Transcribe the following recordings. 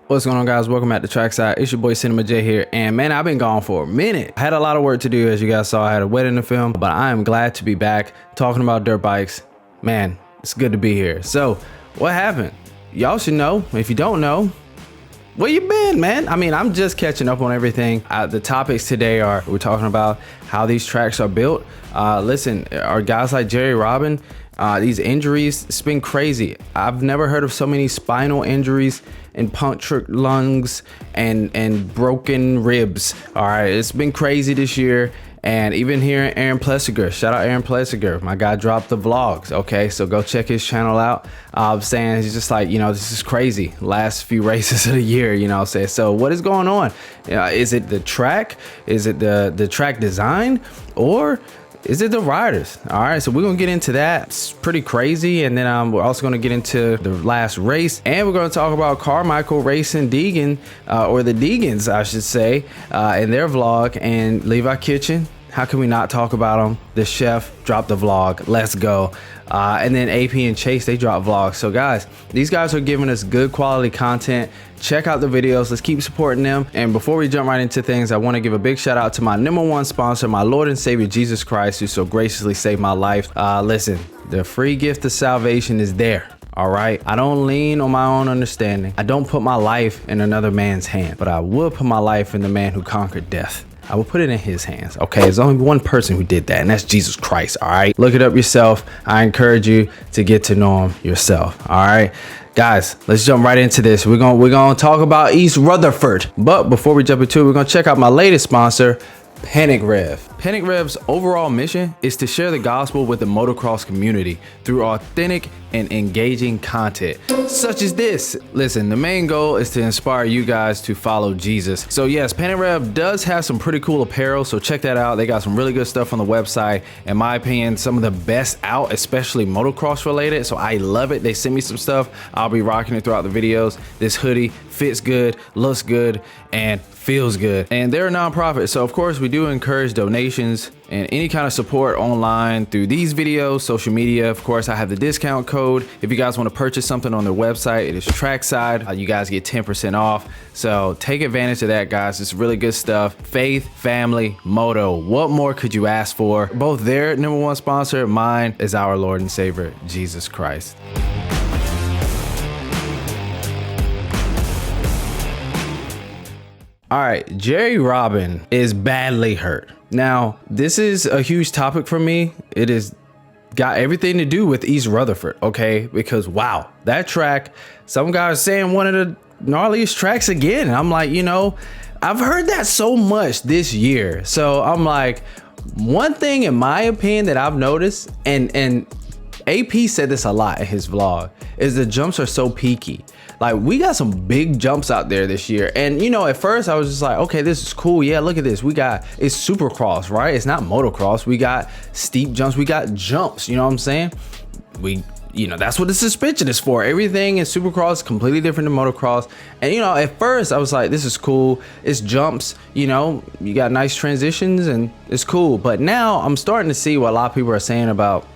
What's going on, guys? Welcome back to Trackside. It's your boy Cinema J here, and man, I've been gone for a minute. I had a lot of work to do, as you guys saw. I had a wedding to film, but I am glad to be back talking about dirt bikes. Man, it's good to be here. So, what happened? Y'all should know. If you don't know, where you been, man? I mean, I'm just catching up on everything. The topics today are, we're talking about how these tracks are built. Listen, are guys like Jerry Robin, these injuries, it's been crazy. I've never heard of so many spinal injuries and punctured lungs and broken ribs. All right, it's been crazy this year. And even hearing Aaron Plessinger, shout out Aaron Plessinger, my guy dropped the vlogs. Okay, so go check his channel out. I'm saying he's just like, this is crazy. Last few races of the year, say. So what is going on? Is it the track? Is it the track design? Or is it the riders? All right, so we're gonna get into that. It's pretty crazy. And then we're also gonna get into the last race. And we're gonna talk about Carmichael racing Deegan, or the Deegans, I should say, in their vlog, and Levi Kitchen. How can we not talk about them? The chef dropped the vlog. Let's go. And then AP and Chase, they dropped vlogs. So guys, these guys are giving us good quality content. Check out the videos. Let's keep supporting them. And before we jump right into things, I want to give a big shout out to my #1 sponsor, my Lord and Savior Jesus Christ, who so graciously saved my life. Listen, the free gift of salvation is there. All right, I don't lean on my own understanding. I don't put my life in another man's hand, but I will put my life in the man who conquered death. I will put it in his hands. Okay, there's only one person who did that, and that's Jesus Christ. All right, look it up yourself. I encourage you to get to know him yourself. All right, guys, let's jump right into this. We're gonna talk about East Rutherford, but before we jump into it, we're gonna check out my latest sponsor, Panic Rev. Panic Rev's overall mission is to share the gospel with the motocross community through authentic and engaging content such as this. Listen, the main goal is to inspire you guys to follow Jesus. So yes, Panic Rev does have some pretty cool apparel, so check that out. They got some really good stuff on the website. In my opinion, some of the best out, especially motocross related, so I love it. They sent me some stuff. I'll be rocking it throughout the videos. This hoodie fits good, looks good, and feels good. And they're a nonprofit, so of course we do encourage donations and any kind of support online through these videos, social media. Of course, I have the discount code. If you guys want to purchase something on their website, it is Trackside. You guys get 10% off. So take advantage of that, guys. It's really good stuff. Faith, family, MOTO. What more could you ask for? Both their #1 sponsor, mine is our Lord and Savior, Jesus Christ. All right, Jerry Robin is badly hurt. Now, this is a huge topic for me. It has got everything to do with East Rutherford, okay? Because wow, that track, some guys saying one of the gnarliest tracks again. And I'm like, I've heard that so much this year. So I'm like, one thing in my opinion that I've noticed, and AP said this a lot in his vlog, is the jumps are so peaky. Like, we got some big jumps out there this year. And at first I was just like, okay, this is cool. Yeah, look at this. It's Supercross, right? It's not motocross. We got steep jumps. We got jumps, you know what I'm saying? That's what the suspension is for. Everything in Supercross is completely different than motocross. And at first I was like, this is cool. It's jumps, you got nice transitions and it's cool. But now I'm starting to see what a lot of people are saying about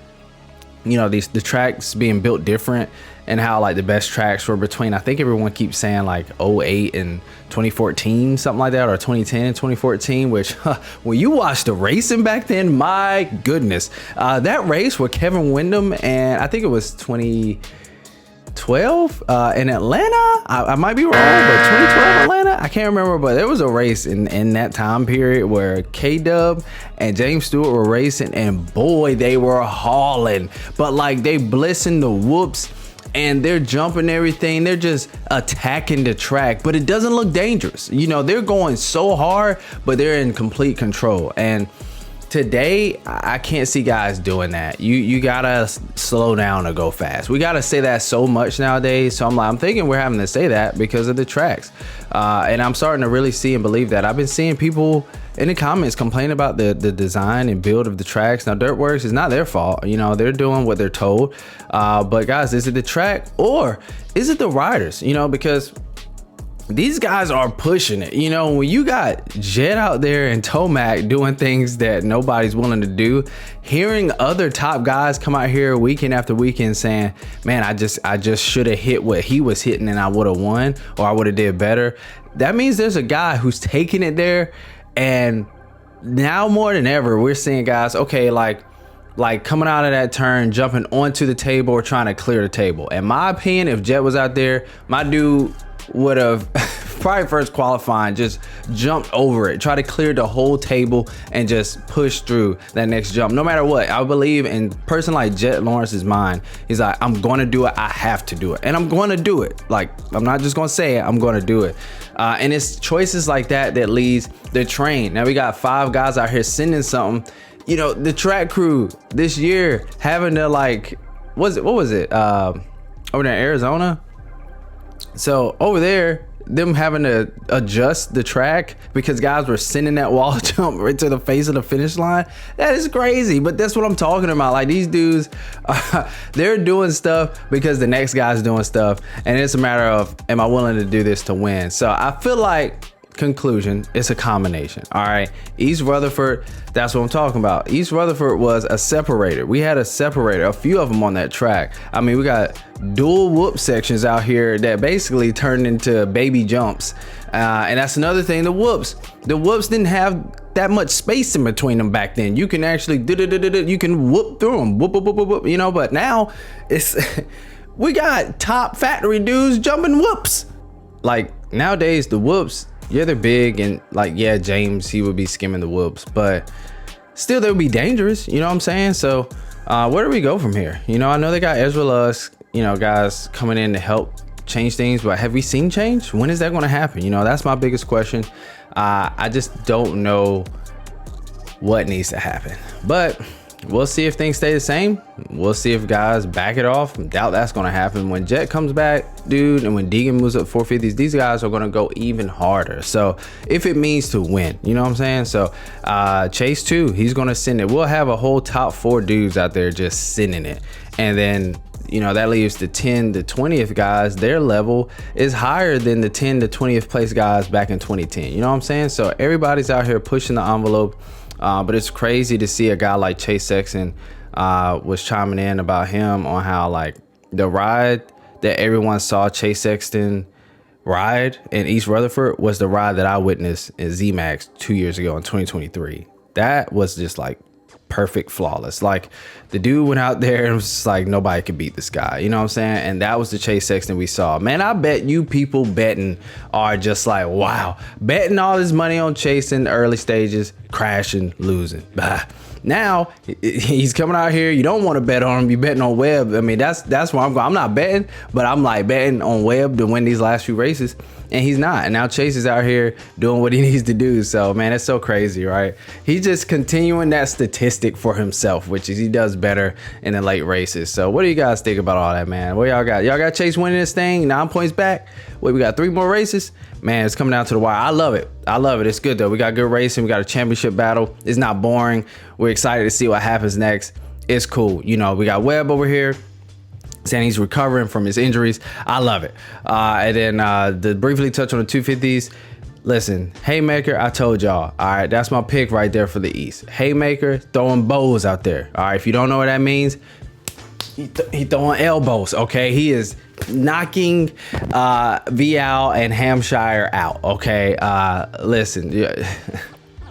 the tracks being built different, and how like the best tracks were between, I think everyone keeps saying like 08 and 2014, something like that, or 2010 and 2014, which when you watch the racing back then, my goodness, that race with Kevin Windham, and I think it was 2012 in Atlanta, I might be wrong, but 2012 Atlanta, I can't remember, but there was a race in that time period where K-Dub and James Stewart were racing, and boy, they were hauling. But like, they blissing the whoops and they're jumping everything. They're just attacking the track, but it doesn't look dangerous. They're going so hard, but they're in complete control. And today, I can't see guys doing that. You gotta slow down to go fast. We gotta say that so much nowadays. So I'm thinking we're having to say that because of the tracks. And I'm starting to really see and believe that. I've been seeing people in the comments complain about the design and build of the tracks. Now, Dirtworks is not their fault. They're doing what they're told. But guys, is it the track or is it the riders? Because these guys are pushing it. You know, when you got Jet out there and Tomac doing things that nobody's willing to do, hearing other top guys come out here weekend after weekend saying, man, I just should have hit what he was hitting and I would have won, or I would have did better. That means there's a guy who's taking it there. And now more than ever, we're seeing guys, okay, like coming out of that turn, jumping onto the table or trying to clear the table. In my opinion, if Jet was out there, my dude would have probably first qualifying just jumped over it, try to clear the whole table and just push through that next jump. No matter what, I believe in person like Jet Lawrence's mind. He's like, I'm going to do it. I have to do it, and I'm going to do it. Like, I'm not just going to say it, I'm going to do it. And it's choices like that that leads the train. Now we got 5 guys out here sending something. You know, the track crew this year having to what was it over there in Arizona? So over there, them having to adjust the track because guys were sending that wall jump right to the face of the finish line. That is crazy, but that's what I'm talking about. Like, these dudes, they're doing stuff because the next guy's doing stuff, and it's a matter of, am I willing to do this to win? So I feel like, conclusion, it's a combination. All right, East Rutherford, that's what I'm talking about. East Rutherford was a separator. We had a separator, a few of them on that track. I mean, we got dual whoop sections out here that basically turned into baby jumps, and that's another thing. The whoops didn't have that much space in between them back then. You can actually you can whoop through them, whoop, you know. But now it's we got top factory dudes jumping whoops. Like, nowadays the whoops, yeah, they're big, and like, yeah, James, he would be skimming the whoops, but still they would be dangerous, you know what I'm saying? So where do we go from here? You know, I know they got Ezra Lusk, you know, guys coming in to help change things, but have we seen change? When is that going to happen? You know, that's my biggest question. I just don't know what needs to happen, but we'll see if things stay the same. We'll see if guys back it off. Doubt that's going to happen. When Jet comes back, dude, and when Deegan moves up 450s, these guys are going to go even harder. So if it means to win, you know what I'm saying? So Chase too, he's going to send it. We'll have a whole top 4 dudes out there just sending it. And then, you know, that leaves the 10 to 20th guys. Their level is higher than the 10 to 20th place guys back in 2010. You know what I'm saying? So everybody's out here pushing the envelope. But it's crazy to see a guy like Chase Sexton was chiming in about him on how, like, the ride that everyone saw Chase Sexton ride in East Rutherford was the ride that I witnessed in Z-Max 2 years ago in 2023. That was just like perfect, flawless. Like, the dude went out there and was just like, nobody could beat this guy, you know what I'm saying? And that was the Chase Sexton we saw. Man, I bet you people betting are just like, wow, betting all this money on Chase in the early stages, crashing, losing. Bah. Now he's coming out here. You don't want to bet on him. You betting on Webb. I mean, that's where I'm going. I'm not betting, but I'm like betting on Webb to win these last few races, and he's not. And now Chase is out here doing what he needs to do. So, man, it's so crazy, right? He's just continuing that statistic for himself, which is he does better in the late races. So what do you guys think about all that, man? What y'all got? Y'all got Chase winning this thing, 9 points back. Wait, we got 3 more races. Man, it's coming down to the wire. I love it. I love it. It's good though. We got good racing. We got a championship battle. It's not boring. We're excited to see what happens next. It's cool. You know, we got Webb over here saying he's recovering from his injuries. I love it. And then to briefly touch on the 250s. Listen, Haymaker, I told y'all. All right, that's my pick right there for the East. Haymaker throwing bows out there. All right, if you don't know what that means, he throwing elbows. Okay, he is knocking Vial and Hampshire out. Okay, listen,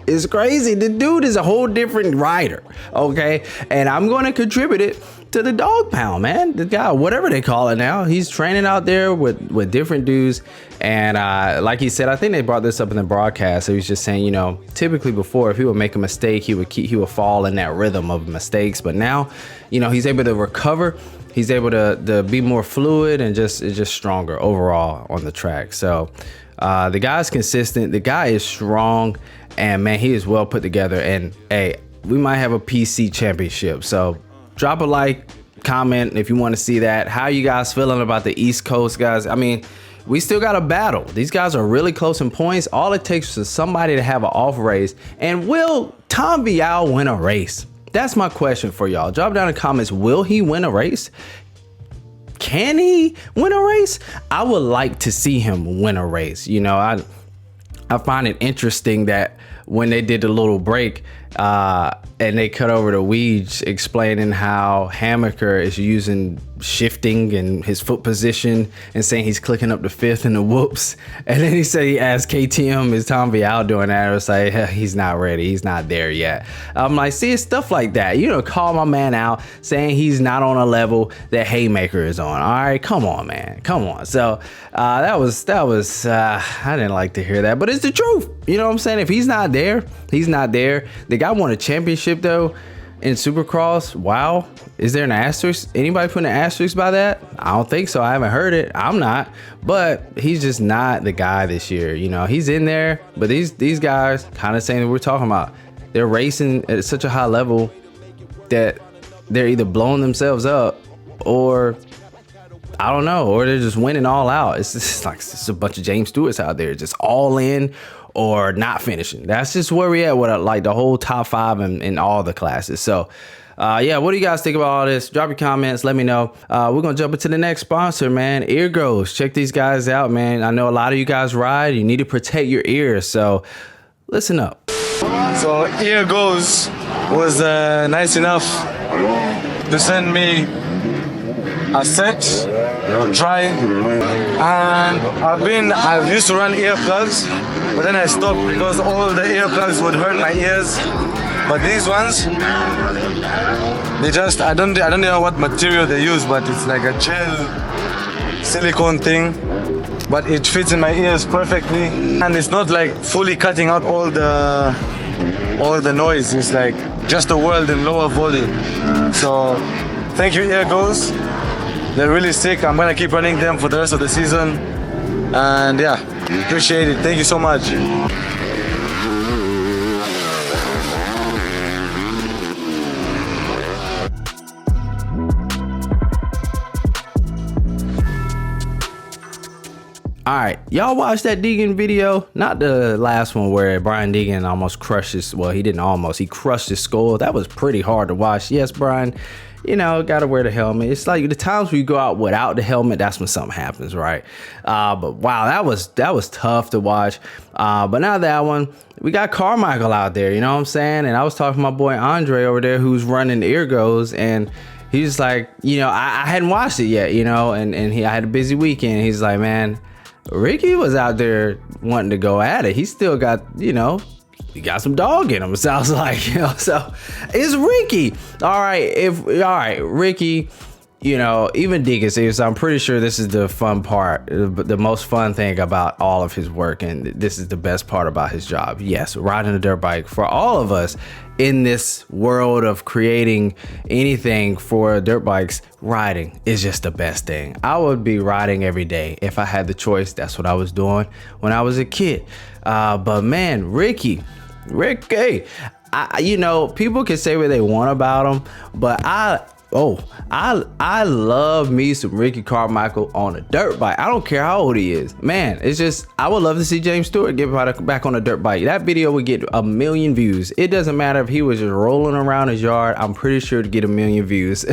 it's crazy. The dude is a whole different rider. Okay, and I'm going to contribute it to the dog pound, man. The guy, whatever they call it now, he's training out there with different dudes. And like he said, I think they brought this up in the broadcast. So he was just saying, you know, typically before, if he would make a mistake, he would fall in that rhythm of mistakes. But now, you know, he's able to recover. He's able to be more fluid and just stronger overall on the track. So the guy's consistent. The guy is strong, and man, he is well put together. And hey, we might have a PC championship. So drop a like, comment if you want to see that. How you guys feeling about the East Coast guys? I mean, we still got a battle. These guys are really close in points. All it takes is somebody to have an off race. And will Tom Vial win a race? That's my question for y'all. Drop down in the comments. Will he win a race? can he win a race? I would like to see him win a race. You know, I find it interesting that when they did the little break and they cut over to Weege explaining how Hammaker is using shifting and his foot position and saying he's clicking up the fifth and the whoops. And then he said he asked KTM, is Tom Vial doing that? It was like, he's not ready. He's not there yet. I'm like, see, it's stuff like that. You know, call my man out saying he's not on a level that Haymaker is on. All right, come on, man. Come on. So that was I didn't like to hear that, but it's the truth. You know what I'm saying? If he's not there, he's not there. The guy won a championship though in Supercross. Wow. Is there an asterisk? Anybody putting an asterisk by that? I don't think so. I haven't heard it. I'm not. But he's just not the guy this year. You know, he's in there, but these guys kind of saying that we're talking about, they're racing at such a high level that they're either blowing themselves up or I don't know, or they're just winning all out. It's just like it's a bunch of James Stewarts out there, just all in or not finishing. That's just where we at with like the whole top five in all the classes. So yeah, what do you guys think about all this? Drop your comments, let me know. We're gonna jump into the next sponsor, man. Eargoes. Check these guys out, man. I know a lot of you guys ride. You need to protect your ears, so listen up. So Eargoes was nice enough to send me a set, try, and I used to run earplugs, but then I stopped because all the earplugs would hurt my ears. But these ones, they just, I don't know what material they use, but it's like a gel silicone thing, but it fits in my ears perfectly, and it's not like fully cutting out all the noise. It's like just a world in lower volume. So thank you, Eargoes. They're really sick. I'm gonna keep running them for the rest of the season, and yeah, appreciate it. Thank you so much. All right, y'all watched that Deegan video? Not the last one where Brian Deegan almost crushed his, well, he didn't almost, he crushed his skull. That was pretty hard to watch. Yes, Brian, you know, gotta wear the helmet. It's like the times we go out without the helmet, that's when something happens, right? But wow, that was tough to watch. But now that one, we got Carmichael out there, you know what I'm saying? And I was talking to my boy Andre over there who's running Eargoes, and he's like, you know, I hadn't watched it yet, you know, and I had a busy weekend. He's like, man, Ricky was out there wanting to go at it. He still got, you know, he got some dog in him, it sounds like, you know. So it's Ricky. All right, Ricky, you know, even Deegan says, I'm pretty sure this is the fun part, the most fun thing about all of his work, and this is the best part about his job. Yes, riding a dirt bike for all of us in this world of creating anything for dirt bikes, riding is just the best thing. I would be riding every day if I had the choice. That's what I was doing when I was a kid. But man, Ricky, you know, people can say what they want about him, but I love me some Ricky Carmichael on a dirt bike. I don't care how old he is. Man, it's just, I would love to see James Stewart get back on a dirt bike. That video would get 1 million views. It doesn't matter if he was just rolling around his yard. I'm pretty sure to get 1 million views.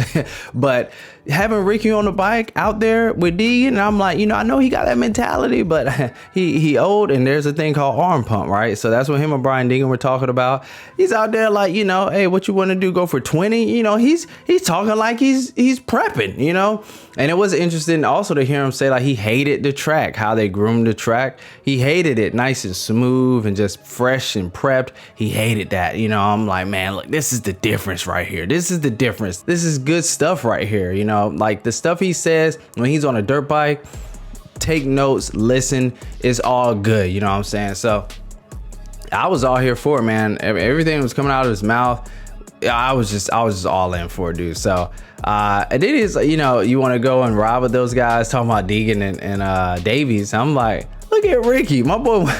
But having Ricky on the bike out there with Deegan, and I'm like, you know, I know he got that mentality, but he old, and there's a thing called arm pump, right? So that's what him and Brian Deegan were talking about. He's out there like, you know, hey, what you want to do? Go for 20? You know, he's talking like he's prepping, you know. And it was interesting also to hear him say like he hated the track, how they groomed the track. He hated it nice and smooth and just fresh and prepped. He hated that, you know. I'm like, man, look, this is the difference right here. This is the difference. This is good stuff right here, you know. Like the stuff he says when he's on a dirt bike, take notes, listen, it's all good, you know what I'm saying? So I was all here for it, man. Everything was coming out of his mouth. I was just all in for it, dude. So and it is, you know, you want to go and ride with those guys, talking about Deegan and Davies. I'm like, look at Ricky, my boy.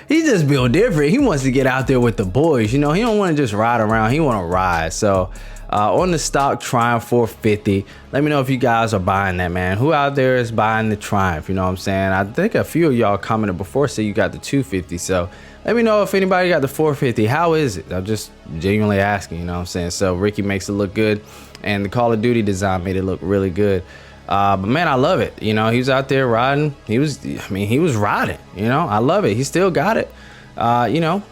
He just built different. He wants to get out there with the boys, you know. He don't want to just ride around, he want to ride. So on the stock Triumph 450, let me know if you guys are buying that, man. Who out there is buying the Triumph, you know what I'm saying? I think a few of y'all commented before, say you got the 250. So let me know if anybody got the 450. How is it? I'm just genuinely asking, you know what I'm saying? So Ricky makes it look good, and the Call of Duty design made it look really good. But man, I love it. You know, he was out there riding. He was riding. You know, I love it. He still got it. You know,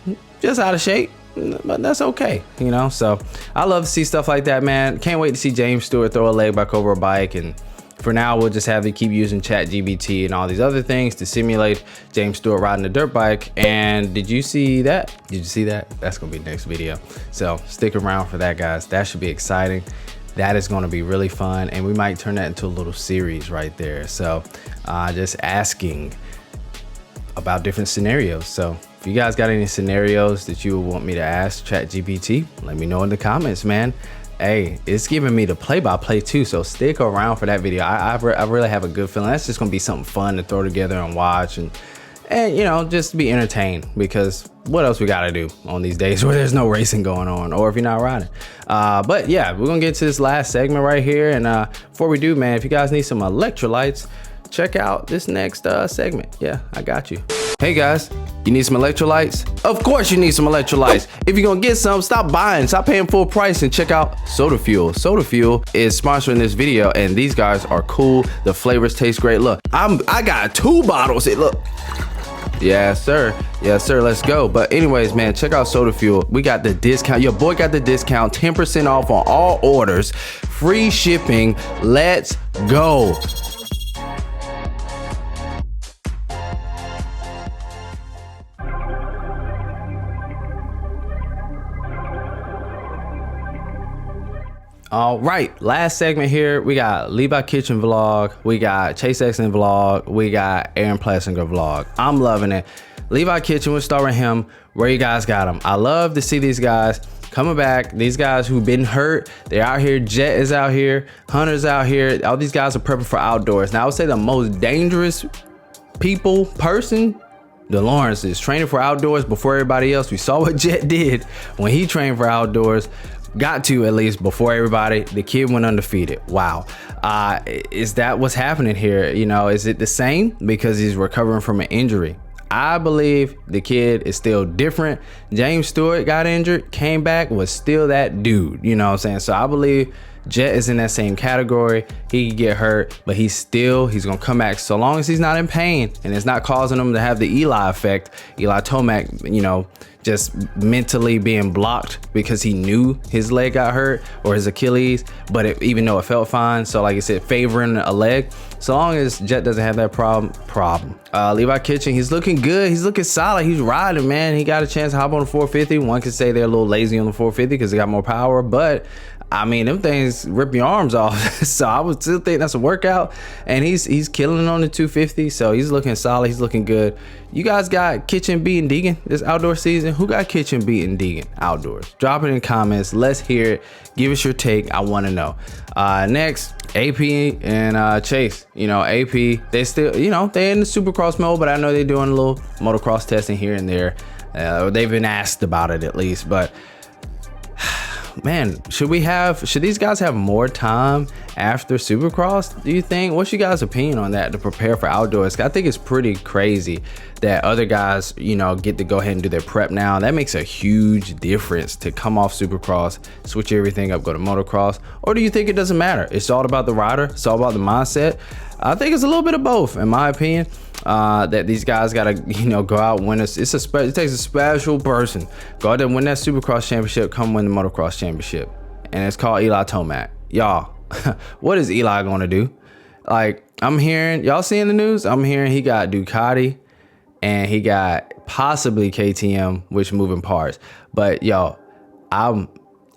just out of shape, but that's okay. You know, so I love to see stuff like that, man. Can't wait to see James Stewart throw a leg back over a bike. And for now, we'll just have to keep using ChatGPT and all these other things to simulate James Stewart riding a dirt bike. And did you see that? Did you see that? That's gonna be the next video. So stick around for that, guys. That should be exciting. That is going to be really fun, and we might turn that into a little series right there. So just asking about different scenarios. So if you guys got any scenarios that you would want me to ask ChatGPT, let me know in the comments, man. Hey, it's giving me the play-by-play too, so stick around for that video. I really have a good feeling. That's just gonna be something fun to throw together and watch, and you know, just to be entertained, because what else we gotta do on these days where there's no racing going on, or if you're not riding. But yeah, we're gonna get to this last segment right here, and before we do, man, if you guys need some electrolytes, check out this next segment. Yeah, I got you. Hey guys, you need some electrolytes? Of course you need some electrolytes. If you're gonna get some, stop buying, stop paying full price, and check out Soda Fuel. Soda Fuel is sponsoring this video, and these guys are cool. The flavors taste great. Look, I got 2 bottles. Look. Yes sir, let's go. But anyways, man, check out Soda Fuel. We got the discount. Your boy got the discount, 10% off on all orders, free shipping. Let's go. All right, last segment here. We got Levi Kitchen vlog, we got Chase Sexton vlog, we got Aaron Plessinger vlog. I'm loving it. Levi Kitchen, we'll start with him. Where you guys got him? I love to see these guys coming back. These guys who've been hurt, they're out here. Jet is out here, Hunter's out here. All these guys are prepping for outdoors. Now I would say the most dangerous person, the Lawrence, is training for outdoors before everybody else. We saw what Jet did when he trained for outdoors. Got to, at least before everybody. The kid went undefeated. Wow. Is that what's happening here? You know, is it the same because he's recovering from an injury? I believe the kid is still different. James Stewart got injured, came back, was still that dude. You know what I'm saying? So I believe Jet is in that same category. He could get hurt, but he's gonna come back so long as he's not in pain and it's not causing him to have the Eli effect. Eli Tomac, you know, just mentally being blocked because he knew his leg got hurt or his Achilles, but even though it felt fine. So like I said, favoring a leg. So long as Jet doesn't have that problem. Levi Kitchen, he's looking good. He's looking solid. He's riding, man. He got a chance to hop on the 450. One could say they're a little lazy on the 450 because they got more power, but I mean, them things rip your arms off. So I would still think that's a workout, and he's killing it on the 250. So he's looking solid. He's looking good. You guys got Kitchen beating Deegan this outdoor season? Who got Kitchen beating Deegan outdoors? Drop it in comments. Let's hear it. Give us your take. I want to know. Next, AP and Chase. You know, AP, they still, you know, they in the Supercross mode, but I know they're doing a little motocross testing here and there. They've been asked about it at least, but man, should these guys have more time after Supercross, do you think? What's your guys' opinion on that to prepare for outdoors? I think it's pretty crazy that other guys, you know, get to go ahead and do their prep now. That makes a huge difference to come off Supercross, switch everything up, go to motocross. Or do you think it doesn't matter? It's all about the rider. It's all about the mindset. I think it's a little bit of both, in my opinion. That these guys gotta, you know, go out and win. It takes a special person. Go out there and win that Supercross championship, come win the motocross championship. And it's called Eli Tomac. Y'all, what is Eli gonna do? Like, I'm hearing, y'all seeing the news? I'm hearing he got Ducati and he got possibly KTM, which moving parts. But yo,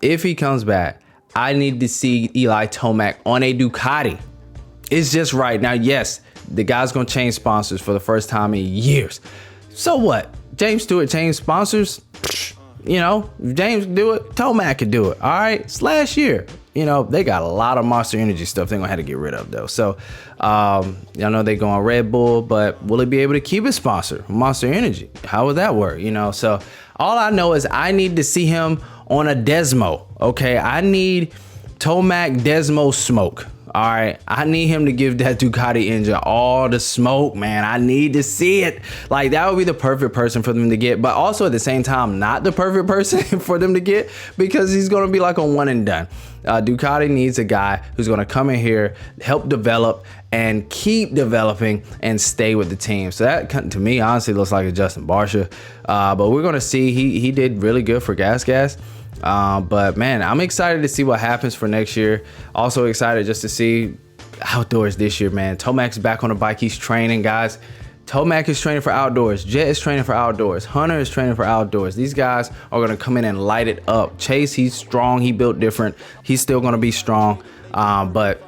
if he comes back, I need to see Eli Tomac on a Ducati. It's just right. Now, yes, the guy's gonna change sponsors for the first time in years. So what? James Stewart changed sponsors? You know, if James can do it, Tomac can do it. All right, it's last year. You know, they got a lot of Monster Energy stuff they're gonna have to get rid of though. So, y'all know they go on Red Bull, but will he be able to keep his sponsor, Monster Energy? How would that work? You know, so all I know is I need to see him on a Desmo. Okay, I need Tomac Desmo smoke. All right, I need him to give that Ducati engine all the smoke, man. I need to see it. Like, that would be the perfect person for them to get, but also at the same time, not the perfect person for them to get, because he's gonna be like a one and done. Ducati needs a guy who's going to come in here, help develop and keep developing and stay with the team. So that, to me, honestly looks like a Justin Barcia. But we're going to see. He did really good for Gas. But man, I'm excited to see what happens for next year. Also excited just to see outdoors this year, man. Tomac's back on the bike. He's training, guys. Tomac is training for outdoors. Jet is training for outdoors. Hunter is training for outdoors. These guys are going to come in and light it up. Chase, he's strong. He built different. He's still going to be strong. But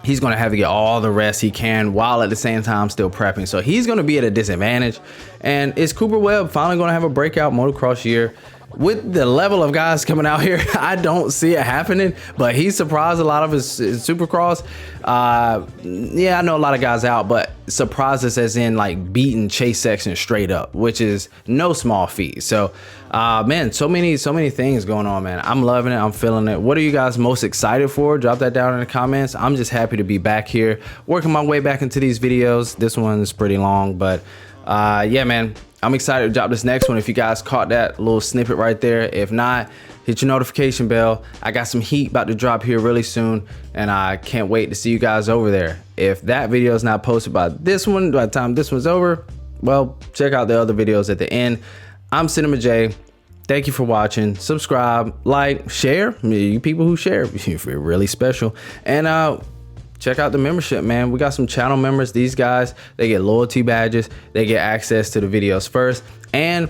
he's going to have to get all the rest he can while at the same time still prepping. So he's going to be at a disadvantage. And is Cooper Webb finally going to have a breakout motocross year? With the level of guys coming out here, I don't see it happening, but he surprised a lot of his Supercross. Yeah, I know a lot of guys out, but surprised us as in like beating Chase Sexton straight up, which is no small feat. So, man, so many things going on, man. I'm loving it. I'm feeling it. What are you guys most excited for? Drop that down in the comments. I'm just happy to be back here, working my way back into these videos. This one's pretty long, but yeah, man. I'm excited to drop this next one. If you guys caught that little snippet right there, if not, hit your notification bell. I got some heat about to drop here really soon, and I can't wait to see you guys over there. If that video is not posted by this one, by the time this one's over, well, check out the other videos at the end. I'm Cinema J. Thank you for watching. Subscribe, like, share. You people who share, you're really special. And check out the membership, man. We got some channel members. These guys, they get loyalty badges. They get access to the videos first. And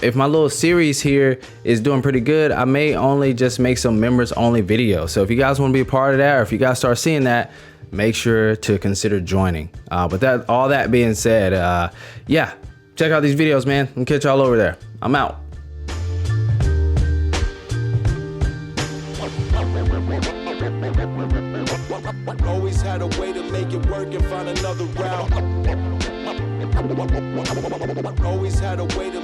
if my little series here is doing pretty good, I may only just make some members only videos. So if you guys want to be a part of that, or if you guys start seeing that, make sure to consider joining. But all that being said, yeah, check out these videos, man. I'll catch y'all over there. I'm out. Always had a way to make it work and find another route. Always had a way to